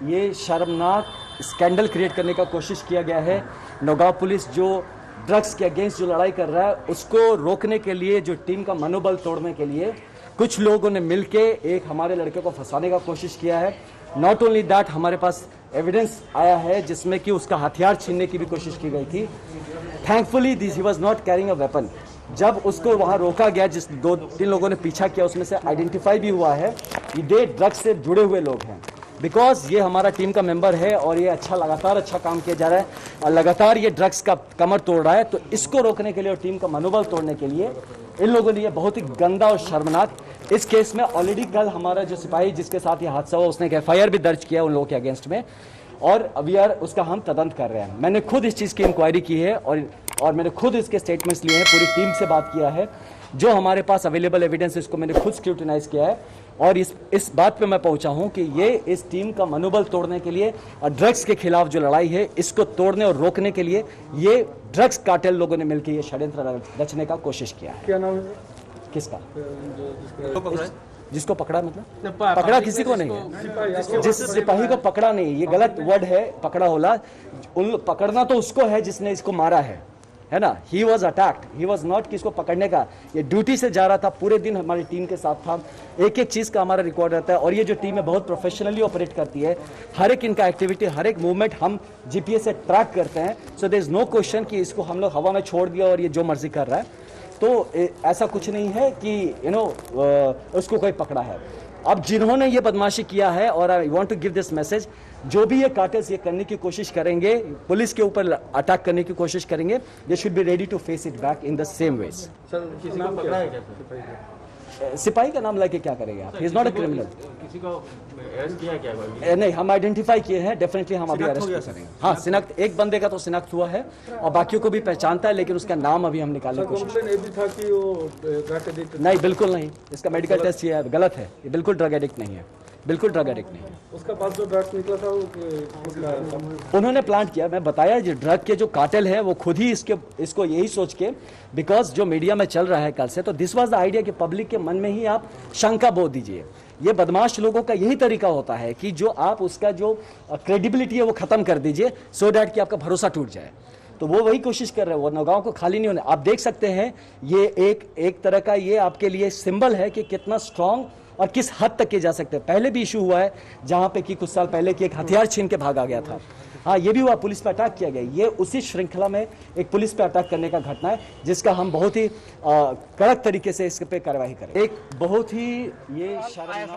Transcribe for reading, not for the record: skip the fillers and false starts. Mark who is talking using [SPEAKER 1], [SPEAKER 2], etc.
[SPEAKER 1] ये शर्मनाक scandal create करने का कोशिश किया गया है। नौगांव पुलिस जो ड्रग्स के अगेंस्ट जो लड़ाई कर रहा है उसको रोकने के लिए, जो टीम का मनोबल तोड़ने के लिए कुछ लोगों ने मिलके एक हमारे लड़के को फंसाने का कोशिश किया है। नॉट ओनली दैट, हमारे पास एविडेंस आया है जिसमें कि उसका हथियार छीनने की भी कोशिश की गई थी। Thankfully this he was not carrying a weapon. जब उसको वहां रोका गया, जिस 2-3 लोगों ने पीछा किया, उसमें से आइडेंटिफाई भी हुआ है ये ड्रग्स से जुड़े हुए लोग हैं। बिकॉज ये हमारा टीम का मेंबर है और ये लगातार अच्छा काम किया जा रहा है और लगातार ये ड्रग्स का कमर तोड़ रहा है। तो इसको रोकने के लिए और टीम का मनोबल तोड़ने के लिए इन लोगों ने ये बहुत ही गंदा और शर्मनाक, इस केस में ऑलरेडी कल हमारा जो सिपाही जिसके साथ ये हादसा हुआ उसने एक FIR भी दर्ज किया उन लोगों के अगेंस्ट में और अभी यार उसका हम तदंत कर रहे हैं। मैंने खुद इस चीज़ की इंक्वायरी की है और मैंने खुद इसके स्टेटमेंट्स लिए हैं, पूरी टीम से बात किया है। जो हमारे पास अवेलेबल एविडेंस इसको मैंने खुद स्क्रूटिनाइज किया है और इस बात पे मैं पहुंचा हूं कि ये इस टीम का मनोबल तोड़ने के लिए और ड्रग्स के खिलाफ जो लड़ाई है इसको तोड़ने और रोकने के लिए ये ड्रग्स कार्टेल लोगों ने मिलकर ये षड्यंत्र रचने का कोशिश किया है।
[SPEAKER 2] क्या नाम है
[SPEAKER 1] किसका? जिसको पकड़ा, मतलब पकड़ा किसी को नहीं है। जिस सिपाही को पकड़ा नहीं, ये गलत वर्ड है, पकड़ा होला। पकड़ना तो उसको है जिसने इसको मारा है ना। He was attacked, he was not कि इसको पकड़ने का, ये ड्यूटी से जा रहा था, पूरे दिन हमारी टीम के साथ था। एक एक चीज़ का हमारा रिकॉर्ड रहता है और ये जो टीम है बहुत प्रोफेशनली ऑपरेट करती है। हर एक इनका एक्टिविटी, हर एक मूवमेंट हम GPS से ट्रैक करते हैं। So there is no question कि इसको हम लोग हवा में छोड़ दिया और ये जो मर्जी कर रहा है। तो ऐसा कुछ नहीं है कि उसको कोई पकड़ा है। अब जिन्होंने ये बदमाशी किया है, और I want to give this message, जो भी ये कार्टेल्स ये करने की कोशिश करेंगे, पुलिस के ऊपर अटैक करने की कोशिश करेंगे, they should be ready to face it back in the same ways.
[SPEAKER 2] Sir किसी को पकड़ा है क्या?
[SPEAKER 1] सिपाही का नाम लेके क्या करेंगे आप? He is not a criminal.
[SPEAKER 2] किसी को अरेस्ट किया क्या?
[SPEAKER 1] नहीं, हम आइडेंटिफाई किए हैं, डेफिनेटली हम अभी अरेस्ट करेंगे। हाँ, शिनाख्त एक बंदे का तो शिनाख्त हुआ है और बाकियों को भी पहचानता है, लेकिन उसका नाम अभी हम निकालने की कोशिश।
[SPEAKER 2] ये भी था कि वो ड्रग एडिक्ट?
[SPEAKER 1] नहीं, बिल्कुल नहीं। इसका मेडिकल टेस्ट ये गलत है, ये बिल्कुल ड्रग एडिक्ट नहीं है, बिल्कुल ड्रग एडिक्ट नहीं है।
[SPEAKER 2] उसका पास जो ड्रग्स निकला था वो
[SPEAKER 1] उन्होंने प्लांट किया। मैं बताया जो ड्रग के जो कार्टेल है वो खुद ही इसको यही सोच के, बिकॉज जो मीडिया में चल रहा है कल से, तो दिस वाज द आइडिया कि पब्लिक के मन में ही आप शंका बो दीजिए। ये बदमाश लोगों का यही तरीका होता है कि जो आप उसका जो क्रेडिबिलिटी है वो खत्म कर दीजिए, सो डैट कि आपका भरोसा टूट जाए। तो वो वही कोशिश कर रहे हैं, वो नौगांव को खाली नहीं होने। आप देख सकते हैं ये एक तरह का ये आपके लिए सिंबल है कि कितना स्ट्रांग और किस हद तक के जा सकते हैं। पहले भी इशू हुआ है जहां पे कि कुछ साल पहले कि एक हथियार छीन के भागा गया था। हाँ, ये भी हुआ, पुलिस पे अटैक किया गया। ये उसी श्रृंखला में एक पुलिस पे अटैक करने का घटना है जिसका हम बहुत ही कड़क तरीके से इस पे कार्रवाई करें। एक बहुत ही ये